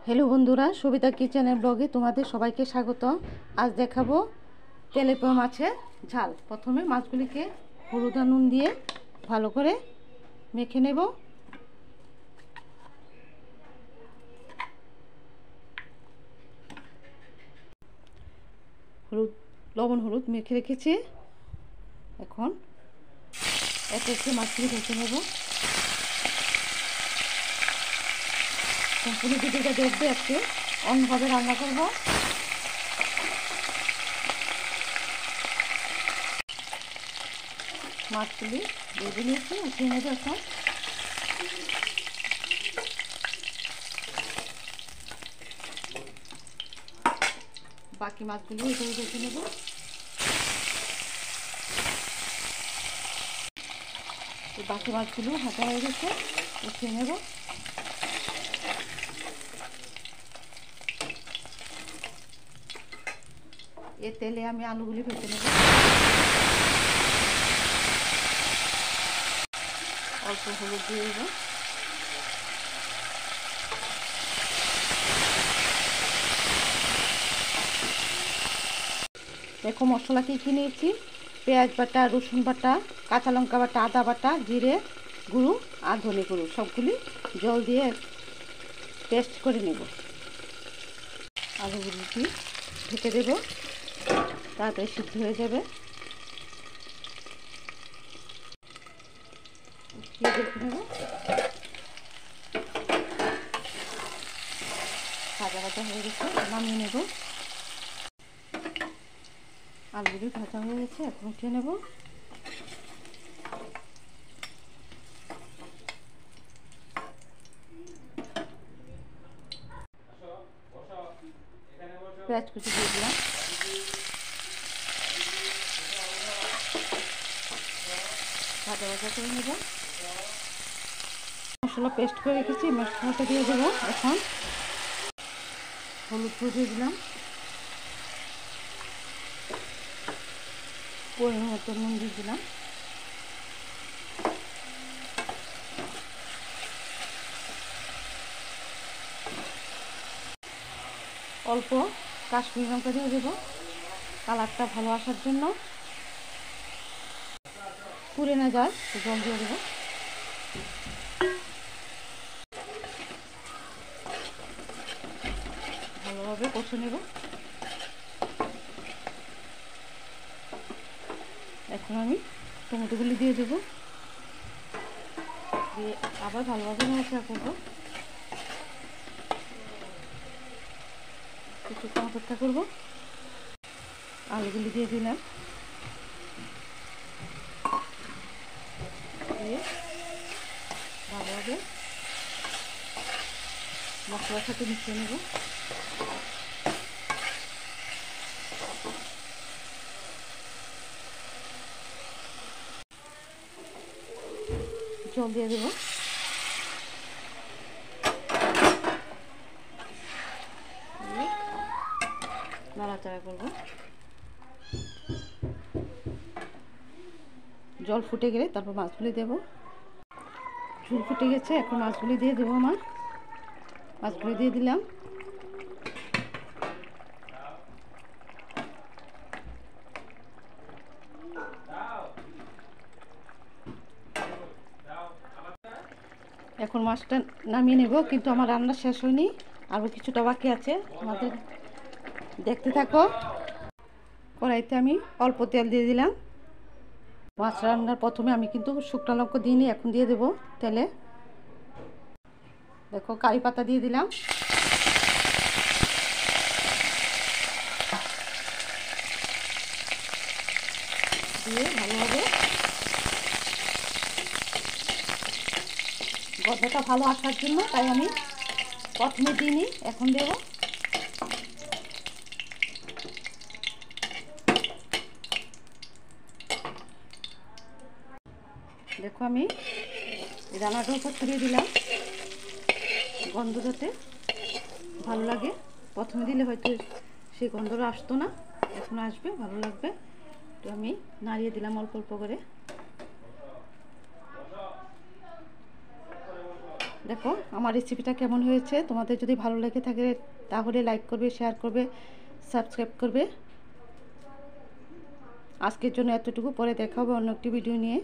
Hello বন্ধুরা, সবিতা কিচেনের ব্লগে তোমাদের সবাইকে স্বাগত। আজ দেখাবো তেলাপিয়া মাছের ঝাল। প্রথমে মাছগুলিকে হলুদ আর নুন দিয়ে ভালো করে মেখে নেব। লবণ হলুদ মেখে রেখেছি। এখন এক একে মাছগুলি ভেজে নেব। সম্পূর্ণ ভিডিওটা দেখবে, একটু অন্যভাবে রান্না করব। মাছগুলি ভেজে নিয়েছি, উঠিয়ে নেব। এখন বাকি মাছগুলি এভাবে ভেজে নেব। বাকি মাছগুলো ভাজা হয়ে গেছে, উঠিয়ে নেব। এ তেলে আমি আলুগুলি ভেজে নেব। অল্প হলুদ দিয়ে দেব। দেখো মশলা কী নিয়েছি: পেঁয়াজ বাটা, রসুন বাটা, কাঁচা লঙ্কা বাটা, আদা বাটা, জিরে গুঁড়ো আর ধনে গুঁড়ো সবগুলি জল দিয়ে পেস্ট করে নেব। আলুগুলি ঢেকে দেব, তাড়াতাড়ি সিদ্ধ হয়ে যাবে। দেখে নেব। ভাজা ভাজা হয়ে গেছে, নামিয়ে নেব। আলুগুলি ভাজা হয়ে গেছে, এখন উঠিয়ে নেব। পেঁয়াজ কুচি দিয়ে দিলাম। ভাজা ভাজা করে নেব। মশলা পেস্ট করে রেখেছি, মশলাটা দিয়ে দেবো। এখন হলুদ দিয়ে দিলাম, পরিমাণ মতো নুন দিয়ে দিলাম। অল্প কাশ্মীরি লঙ্কা দিয়ে দেবো, কালারটা ভালো আসার জন্য। পুড়ে না যায়, জল দিয়ে দেবো। ভালোভাবে কষে নেব। এখন আমি টমেটোগুলি দিয়ে দেবো, দিয়ে আবার ভালোভাবে নাড়াচাড়া করবো। কিছুক্ষণ অপেক্ষা করবো। আলুগুলি দিয়ে দিলাম, দিয়ে ভালোভাবে মশলার সাথে মিশিয়ে নেব। জল দিয়ে দেবো। নাড়াচাড়া করবো। জল ফুটে গেলে তারপর মাছগুলি দেবো। ঝোল ফুটে গেছে, এখন মাছগুলি দিয়ে দেবো। মাছগুলি দিয়ে দিলাম। এখন মাছটা নামিয়ে নেব, কিন্তু আমার রান্না শেষ হয়নি, আরও কিছুটা বাকি আছে। আমাদের দেখতে থাকো। কড়াইতে আমি অল্প তেল দিয়ে দিলাম। মাছ রান্নার প্রথমে আমি কিন্তু শুকনো লঙ্কা দিইনি, এখন দিয়ে দেবো তেলে। দেখো কারি পাতা দিয়ে দিলাম। দিয়ে ভালোভাবে গন্ধটা ভালো আসার জন্য তাই আমি প্রথমে দিইনি, এখন দেবো। দেখো আমি রান্নাটার উপর ছড়িয়ে দিলাম, গন্ধ যাতে ভালো লাগে। প্রথমে দিলে হয়তো সেই গন্ধটা আসতো না, এখন আসবে, ভালো লাগবে। তো আমি নাড়িয়ে দিলাম অল্প অল্প করে। দেখো আমার রেসিপিটা কেমন হয়েছে। তোমাদের যদি ভালো লেগে থাকে তাহলে লাইক করবে, শেয়ার করবে, সাবস্ক্রাইব করবে। আজকের জন্য এতটুকু, পরে দেখা হবে অন্য একটি ভিডিও নিয়ে।